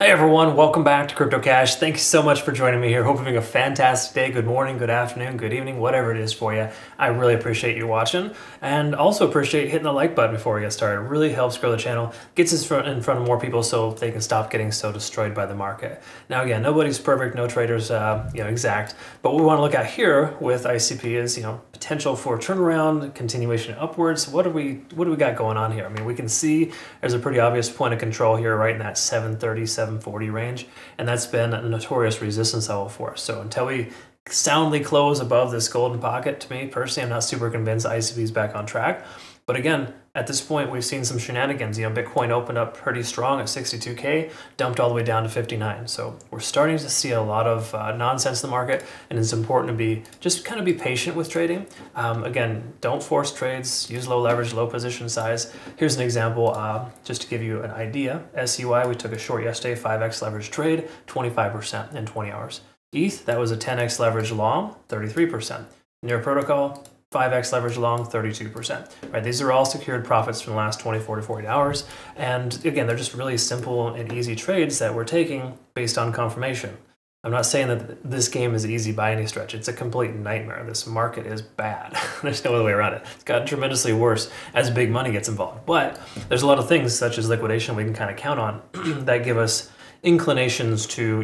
Hey everyone, welcome back to CryptoCache. Thank you so much for joining me here. Hope you're having a fantastic day. Good morning, good afternoon, good evening, whatever it is for you. I really appreciate you watching, and also appreciate hitting the like button before we get started. It really helps grow the channel, gets us in front of more people so they can stop getting so destroyed by the market. Now again, nobody's perfect, no traders exact, but what we want to look at here with ICP is potential for turnaround, continuation upwards. What do we got going on here? I mean, we can see there's a pretty obvious point of control here right in that 730, 740 range, and that's been a notorious resistance level for us. So until we soundly close above this golden pocket, to me personally, I'm not super convinced ICP is back on track. But again, at this point, we've seen some shenanigans. Bitcoin opened up pretty strong at 62K, dumped all the way down to 59. So we're starting to see a lot of nonsense in the market, and it's important to just kind of be patient with trading. Again, don't force trades, use low leverage, low position size. Here's an example, just to give you an idea. SUI, we took a short yesterday, 5x leverage trade, 25% in 20 hours. ETH, that was a 10x leverage long, 33%. Near protocol, 5x leverage long, 32%. Right? These are all secured profits from the last 24 to 48 hours. And again, they're just really simple and easy trades that we're taking based on confirmation. I'm not saying that this game is easy by any stretch. It's a complete nightmare. This market is bad. There's no other way around it. It's gotten tremendously worse as big money gets involved. But there's a lot of things such as liquidation we can kind of count on that give us inclinations to,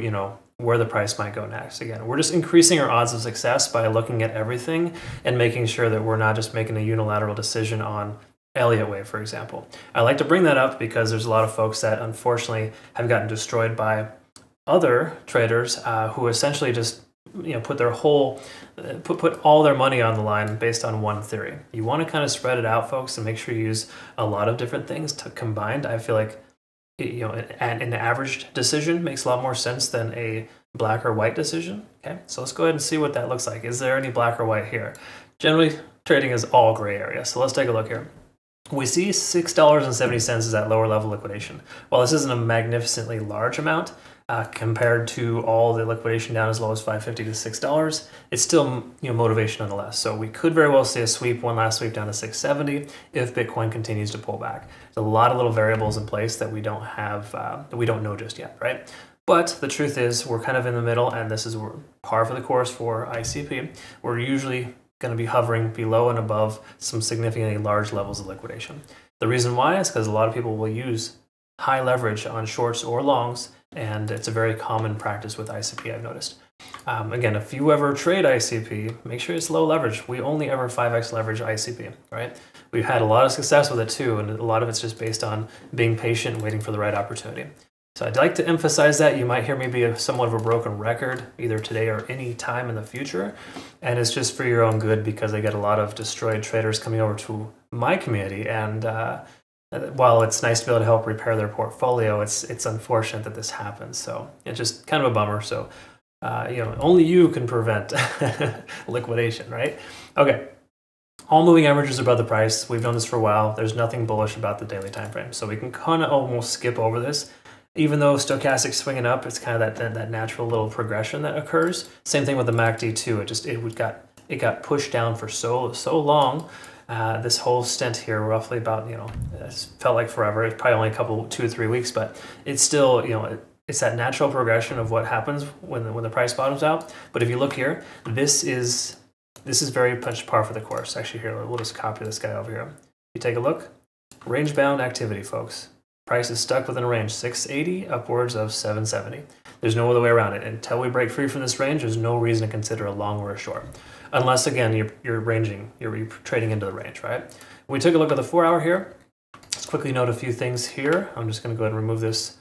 where the price might go next. Again, we're just increasing our odds of success by looking at everything and making sure that we're not just making a unilateral decision on Elliott wave, for example. I like to bring that up because there's a lot of folks that unfortunately have gotten destroyed by other traders who essentially just put their whole put all their money on the line based on one theory. You want to kind of spread it out, folks, and make sure you use a lot of different things combined. I feel like an averaged decision makes a lot more sense than a black or white decision. Okay, so let's go ahead and see what that looks like. Is there any black or white here? Generally, trading is all gray area. So let's take a look here. We see $6.70 is that lower level liquidation. While this isn't a magnificently large amount compared to all the liquidation down as low as $5.50 to $6, it's still motivation nonetheless. So we could very well see a sweep, one last sweep down to 670 if Bitcoin continues to pull back. There's a lot of little variables in place that we don't have, that we don't know just yet, right? But the truth is we're kind of in the middle, and this is par for the course for ICP. We're usually going to be hovering below and above some significantly large levels of liquidation. The reason why is because a lot of people will use high leverage on shorts or longs, and it's a very common practice with ICP, I've noticed. Again, if you ever trade ICP, make sure it's low leverage. We only ever 5x leverage ICP, right? We've had a lot of success with it too, and a lot of it's just based on being patient and waiting for the right opportunity. So I'd like to emphasize that. You might hear me be somewhat of a broken record, either today or any time in the future. And it's just for your own good because I get a lot of destroyed traders coming over to my community. And while it's nice to be able to help repair their portfolio, it's unfortunate that this happens. So it's just kind of a bummer. So, only you can prevent liquidation, right? Okay. All moving averages above the price. We've done this for a while. There's nothing bullish about the daily time frame. So we can kind of almost skip over this. Even though stochastic swinging up, it's kind of that natural little progression that occurs. Same thing with the MACD too. It got pushed down for so long. This whole stint here, roughly about it felt like forever. It's probably only 2 or 3 weeks, but it's still it's that natural progression of what happens when the price bottoms out. But if you look here, this is very much par for the course. Actually, here we'll just copy this guy over here. You take a look, range bound activity, folks. Price is stuck within a range, 680 upwards of 770. There's no other way around it. Until we break free from this range, there's no reason to consider a long or a short. Unless, again, you're trading into the range, right? We took a look at the 4 hour here. Let's quickly note a few things here. I'm just going to go ahead and remove this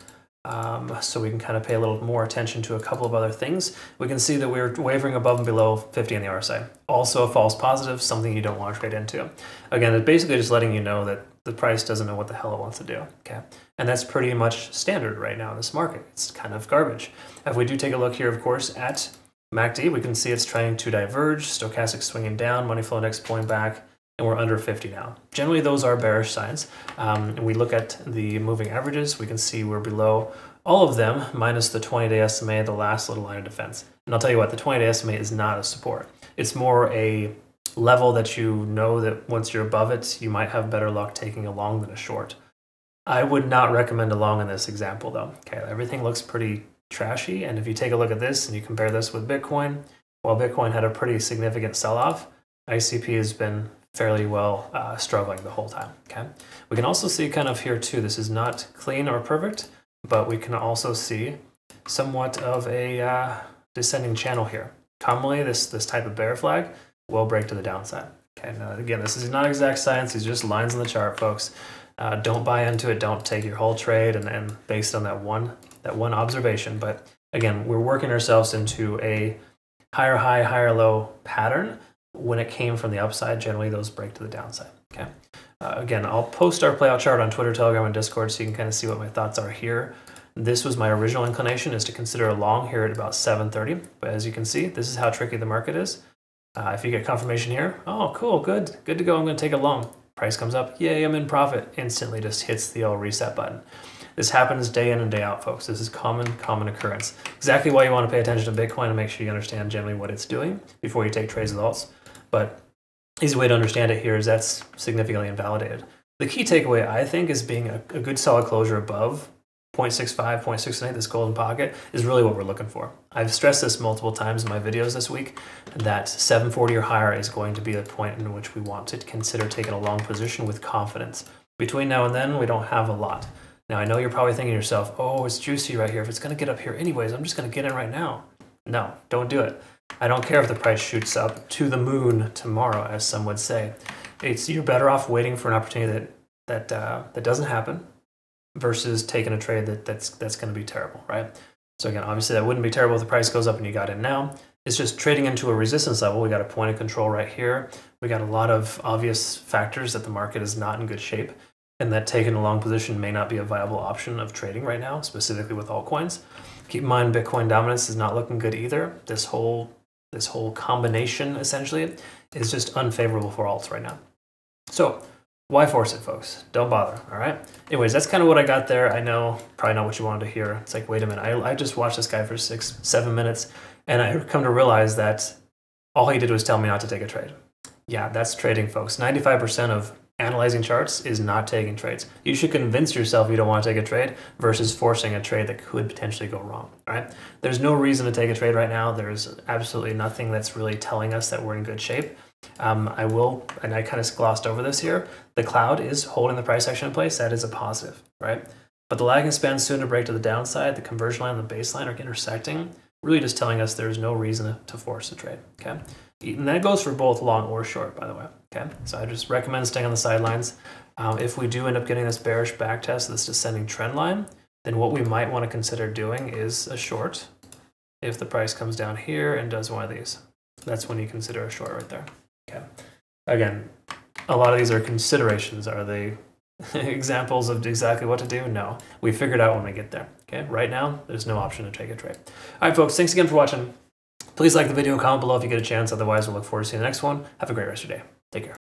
so we can kind of pay a little more attention to a couple of other things. We can see that we're wavering above and below 50 on the RSI. Also a false positive, something you don't want to trade into. Again, it's basically just letting you know that the price doesn't know what the hell it wants to do, okay? And that's pretty much standard right now in this market. It's kind of garbage. If we do take a look here, of course, at MACD, we can see it's trying to diverge, stochastic swinging down, money flow index pulling back, and we're under 50 now. Generally, those are bearish signs. We look at the moving averages, we can see we're below all of them, minus the 20-day SMA, the last little line of defense. And I'll tell you what, the 20-day SMA is not a support. It's more a level that that once you're above it, you might have better luck taking a long than a short. I would not recommend a long in this example though. Okay, everything looks pretty trashy, and if you take a look at this and you compare this with Bitcoin, while Bitcoin had a pretty significant sell-off, ICP has been fairly well struggling the whole time. Okay, we can also see kind of here too, this is not clean or perfect, but we can also see somewhat of a descending channel here. Commonly, this type of bear flag will break to the downside. Okay, now again, this is not exact science, these are just lines on the chart, folks. Don't buy into it, don't take your whole trade and based on that one observation. But again, we're working ourselves into a higher high, higher low pattern. When it came from the upside, generally those break to the downside. Okay. Again, I'll post our playout chart on Twitter, Telegram, and Discord so you can kind of see what my thoughts are here. This was my original inclination, is to consider a long here at about 7:30. But as you can see, this is how tricky the market is. If you get confirmation here, oh, cool, good to go. I'm going to take a long. Price comes up, yay, I'm in profit. Instantly just hits the old reset button. This happens day in and day out, folks. This is common occurrence. Exactly why you want to pay attention to Bitcoin and make sure you understand generally what it's doing before you take trades with alts. But easy way to understand it here is that's significantly invalidated. The key takeaway, I think, is being a good solid closure above 0.65, 0.68, this golden pocket, is really what we're looking for. I've stressed this multiple times in my videos this week, that 740 or higher is going to be the point in which we want to consider taking a long position with confidence. Between now and then, we don't have a lot. Now, I know you're probably thinking to yourself, oh, it's juicy right here. If it's going to get up here anyways, I'm just going to get in right now. No, don't do it. I don't care if the price shoots up to the moon tomorrow, as some would say. You're better off waiting for an opportunity that doesn't happen, versus taking a trade that's going to be terrible, right? So again, obviously that wouldn't be terrible if the price goes up and you got in now. It's just trading into a resistance level. We got a point of control right here. We got a lot of obvious factors that the market is not in good shape, and that taking a long position may not be a viable option of trading right now, specifically with altcoins. Keep in mind, Bitcoin dominance is not looking good either. This whole combination essentially is just unfavorable for alts right now. So why force it, folks? Don't bother, all right? Anyways, that's kind of what I got there. I know, probably not what you wanted to hear. It's like, wait a minute, I just watched this guy for 6-7 minutes, and I come to realize that all he did was tell me not to take a trade. Yeah, that's trading, folks. 95% of analyzing charts is not taking trades. You should convince yourself you don't want to take a trade versus forcing a trade that could potentially go wrong, all right? There's no reason to take a trade right now. There's absolutely nothing that's really telling us that we're in good shape. I kind of glossed over this here, the cloud is holding the price action in place. That is a positive, right? But the lagging span soon to break to the downside, the conversion line and the baseline are intersecting, really just telling us there's no reason to force a trade, okay? And that goes for both long or short, by the way, okay? So I just recommend staying on the sidelines. If we do end up getting this bearish back test, this descending trend line, then what we might want to consider doing is a short. If the price comes down here and does one of these, that's when you consider a short right there. Okay. Again, a lot of these are considerations. Are they examples of exactly what to do? No. We figure it out when we get there. Okay. Right now, there's no option to take a trade. All right, folks. Thanks again for watching. Please like the video, comment below if you get a chance. Otherwise, we'll look forward to seeing the next one. Have a great rest of your day. Take care.